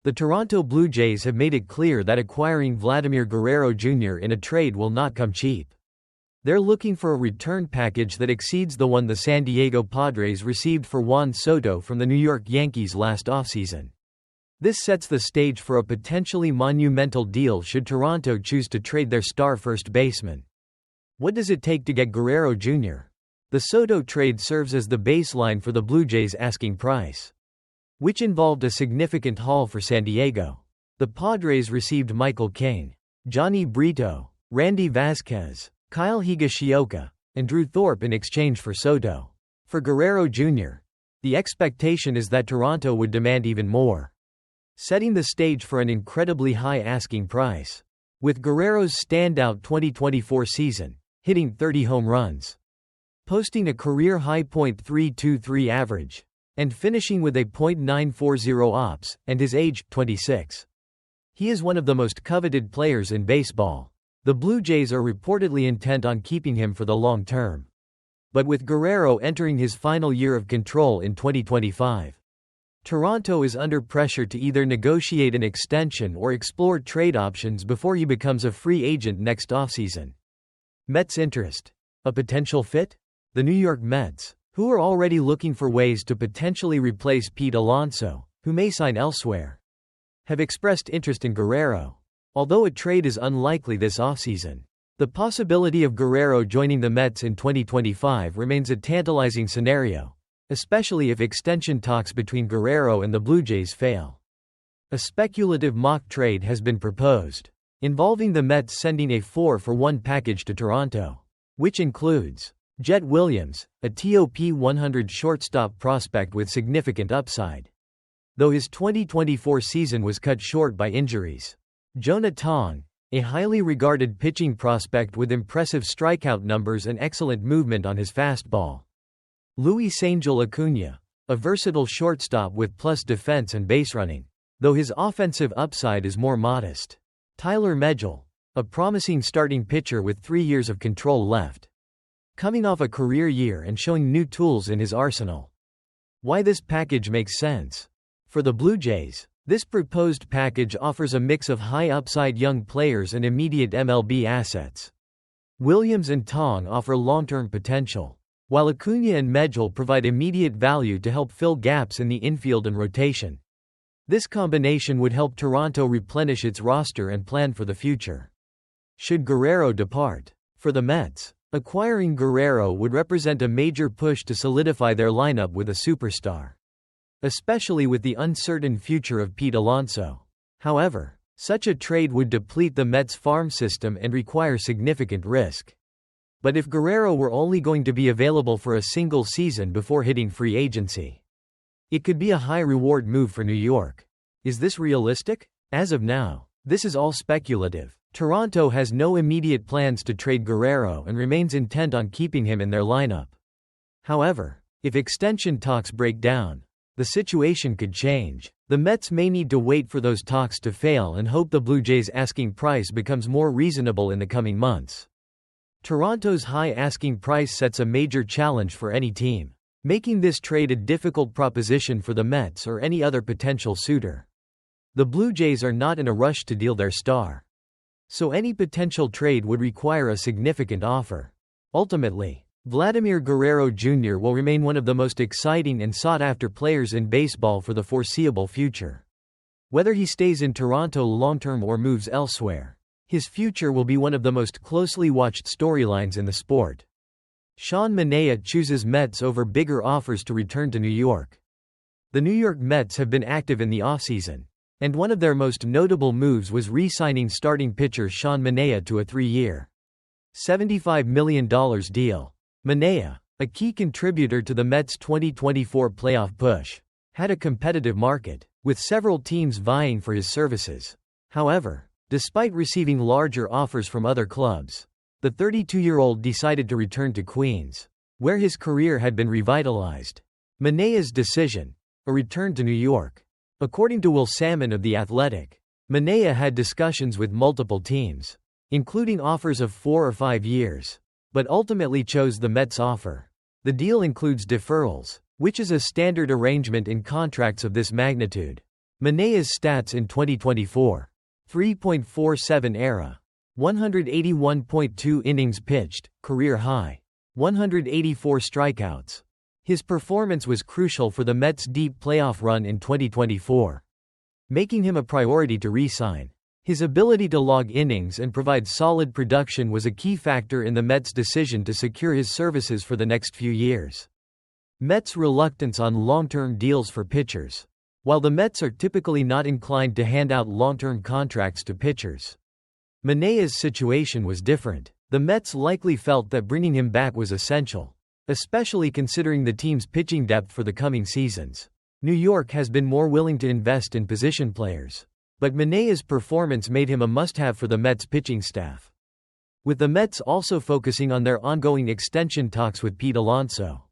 The Toronto Blue Jays have made it clear that acquiring Vladimir Guerrero Jr. in a trade will not come cheap. They're looking for a return package that exceeds the one the San Diego Padres received for Juan Soto from the New York Yankees last offseason. This sets the stage for a potentially monumental deal should Toronto choose to trade their star first baseman. What does it take to get Guerrero Jr.? The Soto trade serves as the baseline for the Blue Jays' asking price, which involved a significant haul for San Diego. The Padres received Michael Cain, Johnny Brito, Randy Vasquez, Kyle Higashioka, and Drew Thorpe in exchange for Soto. For Guerrero Jr., the expectation is that Toronto would demand even more, setting the stage for an incredibly high asking price. With Guerrero's standout 2024 season, hitting 30 home runs, posting a career-high .323 average, and finishing with a .940 OPS, and his age, 26. He is one of the most coveted players in baseball. The Blue Jays are reportedly intent on keeping him for the long term. But with Guerrero entering his final year of control in 2025, Toronto is under pressure to either negotiate an extension or explore trade options before he becomes a free agent next offseason. Mets' interest. A potential fit? The New York Mets, who are already looking for ways to potentially replace Pete Alonso, who may sign elsewhere, have expressed interest in Guerrero. Although a trade is unlikely this offseason, the possibility of Guerrero joining the Mets in 2025 remains a tantalizing scenario, especially if extension talks between Guerrero and the Blue Jays fail. A speculative mock trade has been proposed, involving the Mets sending a 4-for-1 package to Toronto, which includes Jet Williams, a top 100 shortstop prospect with significant upside, though his 2024 season was cut short by injuries. Jonah Tong, a highly regarded pitching prospect with impressive strikeout numbers and excellent movement on his fastball. Luis Angel Acuna, a versatile shortstop with plus defense and base running, though his offensive upside is more modest. Tyler Megill, a promising starting pitcher with 3 years of control left, coming off a career year and showing new tools in his arsenal. Why this package makes sense? For the Blue Jays, this proposed package offers a mix of high-upside young players and immediate MLB assets. Williams and Tong offer long-term potential, while Acuna and Megill provide immediate value to help fill gaps in the infield and rotation. This combination would help Toronto replenish its roster and plan for the future. Should Guerrero depart? For the Mets, acquiring Guerrero would represent a major push to solidify their lineup with a superstar, especially with the uncertain future of Pete Alonso. However, such a trade would deplete the Mets' farm system and require significant risk. But if Guerrero were only going to be available for a single season before hitting free agency, it could be a high-reward move for New York. Is this realistic? As of now, this is all speculative. Toronto has no immediate plans to trade Guerrero and remains intent on keeping him in their lineup. However, if extension talks break down, the situation could change. The Mets may need to wait for those talks to fail and hope the Blue Jays' asking price becomes more reasonable in the coming months. Toronto's high asking price sets a major challenge for any team, making this trade a difficult proposition for the Mets or any other potential suitor. The Blue Jays are not in a rush to deal their star, so any potential trade would require a significant offer. Ultimately, Vladimir Guerrero Jr. will remain one of the most exciting and sought-after players in baseball for the foreseeable future. Whether he stays in Toronto long-term or moves elsewhere, his future will be one of the most closely watched storylines in the sport. Shawn Mana chooses Mets over bigger offers to return to New York. The New York Mets have been active in the offseason, and one of their most notable moves was re-signing starting pitcher Shawn Mana to a 3-year, $75 million deal. Mana, a key contributor to the Mets' 2024 playoff push, had a competitive market, with several teams vying for his services. However, despite receiving larger offers from other clubs, the 32-year-old decided to return to Queens, where his career had been revitalized. Mana's decision, a return to New York. According to Will Salmon of The Athletic, Mana had discussions with multiple teams, including offers of 4 or 5 years, but ultimately chose the Mets' offer. The deal includes deferrals, which is a standard arrangement in contracts of this magnitude. Manaea's stats in 2024. 3.47 ERA. 181.2 innings pitched, career high. 184 strikeouts. His performance was crucial for the Mets' deep playoff run in 2024, making him a priority to re-sign. His ability to log innings and provide solid production was a key factor in the Mets' decision to secure his services for the next few years. Mets' reluctance on long-term deals for pitchers. While the Mets are typically not inclined to hand out long-term contracts to pitchers, Manaea's situation was different. The Mets likely felt that bringing him back was essential, especially considering the team's pitching depth for the coming seasons. New York has been more willing to invest in position players, but Manaea's performance made him a must-have for the Mets' pitching staff, with the Mets also focusing on their ongoing extension talks with Pete Alonso.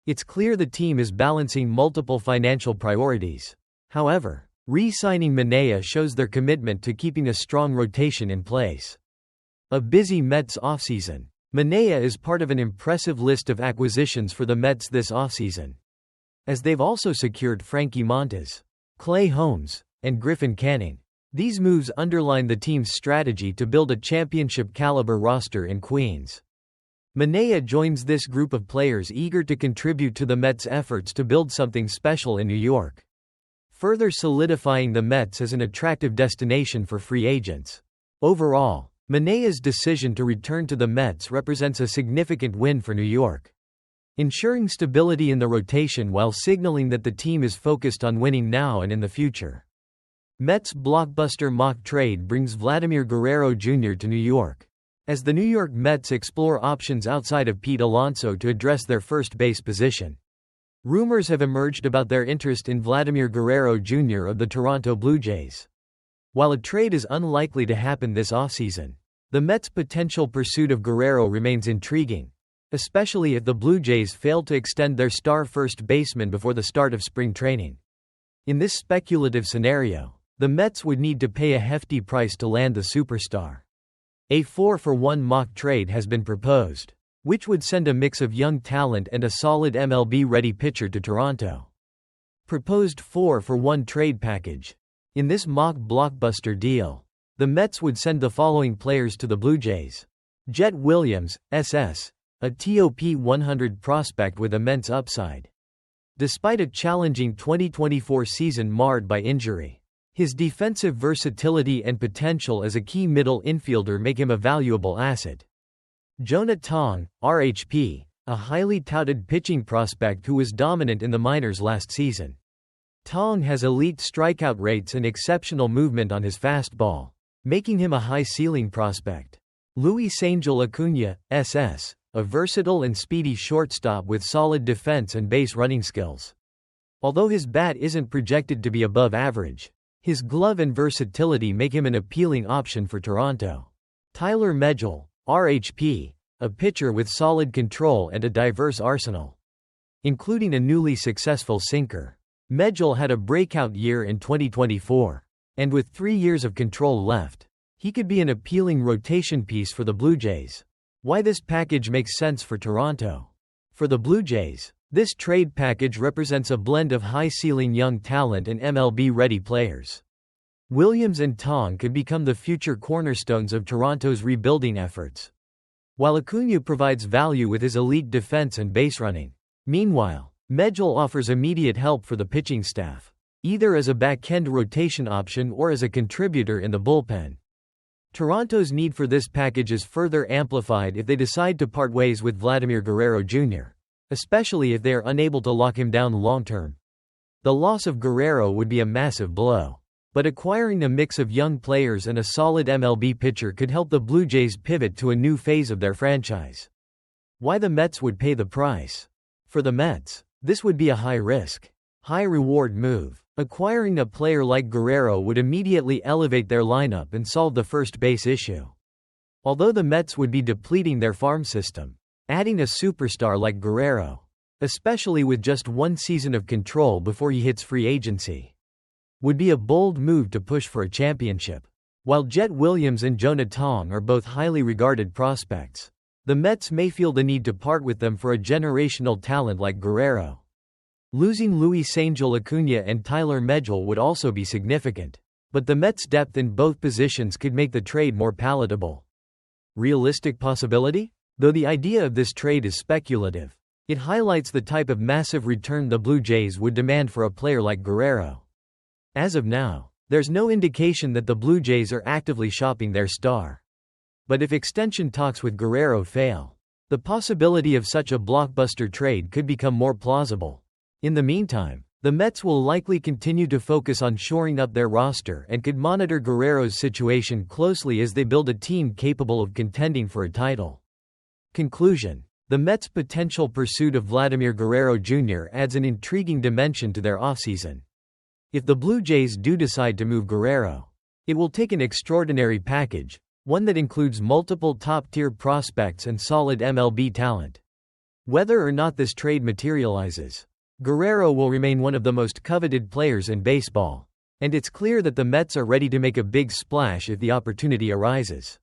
It's clear the team is balancing multiple financial priorities. However, re-signing Manaea shows their commitment to keeping a strong rotation in place. A busy Mets offseason. Manaea is part of an impressive list of acquisitions for the Mets this offseason, as they've also secured Frankie Montas, Clay Holmes, and Griffin Canning. These moves underline the team's strategy to build a championship-caliber roster in Queens. Manaea joins this group of players eager to contribute to the Mets' efforts to build something special in New York, further solidifying the Mets as an attractive destination for free agents. Overall, Manaea's decision to return to the Mets represents a significant win for New York, ensuring stability in the rotation while signaling that the team is focused on winning now and in the future. Mets blockbuster mock trade brings Vladimir Guerrero Jr. to New York, as the New York Mets explore options outside of Pete Alonso to address their first base position. Rumors have emerged about their interest in Vladimir Guerrero Jr. of the Toronto Blue Jays. While a trade is unlikely to happen this offseason, the Mets' potential pursuit of Guerrero remains intriguing, especially if the Blue Jays fail to extend their star first baseman before the start of spring training. In this speculative scenario, the Mets would need to pay a hefty price to land the superstar. A 4-for-1 mock trade has been proposed, which would send a mix of young talent and a solid MLB-ready pitcher to Toronto. Proposed 4-for-1 trade package. In this mock blockbuster deal, the Mets would send the following players to the Blue Jays. Jet Williams, SS, a top 100 prospect with immense upside. Despite a challenging 2024 season marred by injury, his defensive versatility and potential as a key middle infielder make him a valuable asset. Jonah Tong, RHP, a highly touted pitching prospect who was dominant in the minors last season. Tong has elite strikeout rates and exceptional movement on his fastball, making him a high-ceiling prospect. Luis Angel Acuna, SS, a versatile and speedy shortstop with solid defense and base running skills. Although his bat isn't projected to be above average, his glove and versatility make him an appealing option for Toronto. Tyler Megill, RHP, a pitcher with solid control and a diverse arsenal, including a newly successful sinker. Megill had a breakout year in 2024, and with 3 years of control left, he could be an appealing rotation piece for the Blue Jays. Why this package makes sense for Toronto? For the Blue Jays, this trade package represents a blend of high-ceiling young talent and MLB-ready players. Williams and Tong could become the future cornerstones of Toronto's rebuilding efforts, while Acuna provides value with his elite defense and base running. Meanwhile, Megill offers immediate help for the pitching staff, either as a back-end rotation option or as a contributor in the bullpen. Toronto's need for this package is further amplified if they decide to part ways with Vladimir Guerrero Jr., especially if they are unable to lock him down long-term. The loss of Guerrero would be a massive blow, but acquiring a mix of young players and a solid MLB pitcher could help the Blue Jays pivot to a new phase of their franchise. Why the Mets would pay the price? For the Mets, this would be a high-risk, high-reward move. Acquiring a player like Guerrero would immediately elevate their lineup and solve the first base issue. Although the Mets would be depleting their farm system, adding a superstar like Guerrero, especially with just one season of control before he hits free agency, would be a bold move to push for a championship. While Jet Williams and Jonah Tong are both highly regarded prospects, the Mets may feel the need to part with them for a generational talent like Guerrero. Losing Luis Angel Acuna and Tyler Megill would also be significant. But the Mets' depth in both positions could make the trade more palatable. Realistic possibility? Though the idea of this trade is speculative, it highlights the type of massive return the Blue Jays would demand for a player like Guerrero. As of now, there's no indication that the Blue Jays are actively shopping their star. But if extension talks with Guerrero fail, the possibility of such a blockbuster trade could become more plausible. In the meantime, the Mets will likely continue to focus on shoring up their roster and could monitor Guerrero's situation closely as they build a team capable of contending for a title. Conclusion: the Mets' potential pursuit of Vladimir Guerrero Jr. adds an intriguing dimension to their offseason. If the Blue Jays do decide to move Guerrero, it will take an extraordinary package, one that includes multiple top-tier prospects and solid MLB talent. Whether or not this trade materializes, Guerrero will remain one of the most coveted players in baseball, and it's clear that the Mets are ready to make a big splash if the opportunity arises.